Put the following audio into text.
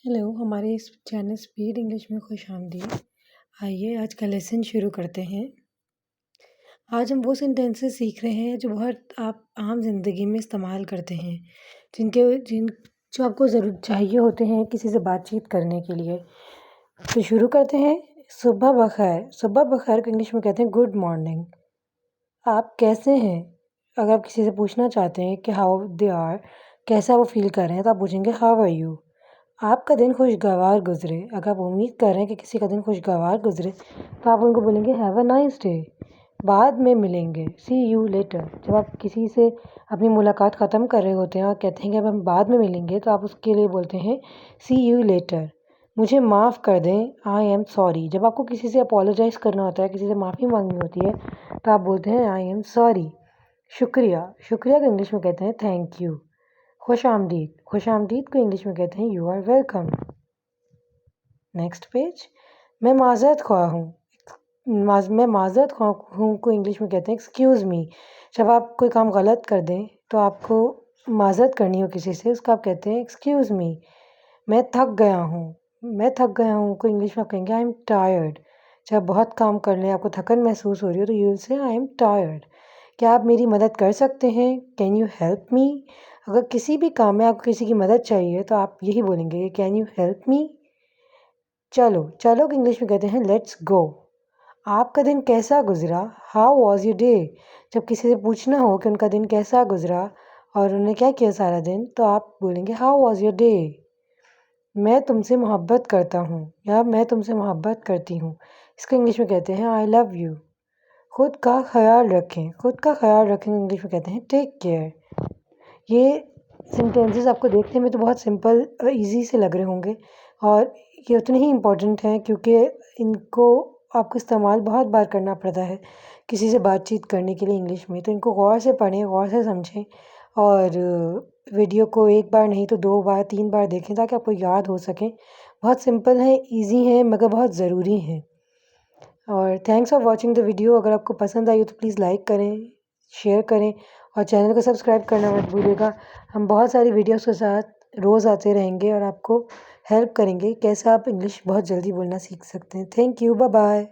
Hello, हमारे इस channel speed English में खुशामदीद। आइए आज का लेसन शुरू करते हैं। आज हम वो सेंटेंसेस सीख रहे हैं जो बहुत आप आम ज़िंदगी में इस्तेमाल करते हैं, जो आपको ज़रूर चाहिए होते हैं किसी से बातचीत करने के लिए। तो शुरू करते हैं। सुबह बख़ैर। सुबह बख़ैर को इंग्लिश में कहते हैं गुड मॉर्निंग। आप कैसे हैं? अगर आप किसी से पूछना चाहते हैं कि हाउ दे आर, कैसा वो फ़ील कर रहे हैं, तो आप पूछेंगे हाउ आर यू? आपका दिन खुशगवार गुज़रे। अगर आप उम्मीद कर रहे हैं कि किसी का दिन खुशगवार गुज़रे, तो आप उनको बोलेंगे हैव अ नाइस डे। बाद में मिलेंगे, सी यू लेटर। जब आप किसी से अपनी मुलाकात ख़त्म कर रहे होते हैं और कहते हैं कि अब हम बाद में मिलेंगे, तो आप उसके लिए बोलते हैं सी यू लेटर। मुझे माफ़ कर दें, आई एम सॉरी। जब आपको किसी से अपोलोजाइज़ करना होता है, किसी से माफ़ी मांगनी होती है, तो आप बोलते हैं आई एम सॉरी। शुक्रिया। शुक्रिया को इंग्लिश में कहते हैं थैंक यू। खुशामदीद। खुशामदीद को इंग्लिश में कहते हैं you are welcome. Next page. मैं माज़रत ख़्वाह हूँ। मैं माज़रत ख़्वाह हूँ को इंग्लिश में कहते हैं एक्सक्यूज़ मी। जब आप कोई काम गलत कर दें तो आपको माज़रत करनी हो किसी से, उसको आप कहते हैं एक्सक्यूज़ मी। मैं थक गया हूँ। मैं थक गया हूँ को इंग्लिश में आप कहेंगे आई एम टायर्ड। जब बहुत काम कर लें, आपको थकन महसूस हो रही हो, तो you will say I am tired. क्या आप मेरी मदद कर सकते हैं? Can you help me? अगर किसी भी काम में आपको किसी की मदद चाहिए, तो आप यही बोलेंगे कैन यू हेल्प मी? चलो। चलो को इंग्लिश में कहते हैं लेट्स गो। आपका दिन कैसा गुज़रा? How was your day? जब किसी से पूछना हो कि उनका दिन कैसा गुज़रा और उन्होंने क्या किया सारा दिन, तो आप बोलेंगे हाउ वाज़ योर डे? मैं तुमसे मोहब्बत करता हूँ या मैं तुमसे मोहब्बत करती हूँ। इसको इंग्लिश में कहते हैं आई लव यू। खुद का ख़्याल रखें। खुद का ख़्याल रखें इंग्लिश में कहते हैं टेक केयर। ये सेंटेंसेस आपको देखने में तो बहुत सिंपल और ईज़ी से लग रहे होंगे, और ये उतने ही इम्पोर्टेंट हैं क्योंकि इनको आपको इस्तेमाल बहुत बार करना पड़ता है किसी से बातचीत करने के लिए इंग्लिश में। तो इनको गौर से पढ़ें, गौर से समझें, और वीडियो को एक बार नहीं तो 2 बार 3 बार देखें ताकि आपको याद हो सकें। बहुत सिंपल हैं, ईज़ी हैं, मगर बहुत ज़रूरी हैं। और thanks for watching the video. अगर आपको पसंद आई हो तो प्लीज़ लाइक करें, शेयर करें और चैनल को सब्सक्राइब करना मत भूलिएगा। हम बहुत सारी वीडियोस के साथ रोज़ आते रहेंगे और आपको हेल्प करेंगे कैसे आप इंग्लिश बहुत जल्दी बोलना सीख सकते हैं। Thank you, bye bye.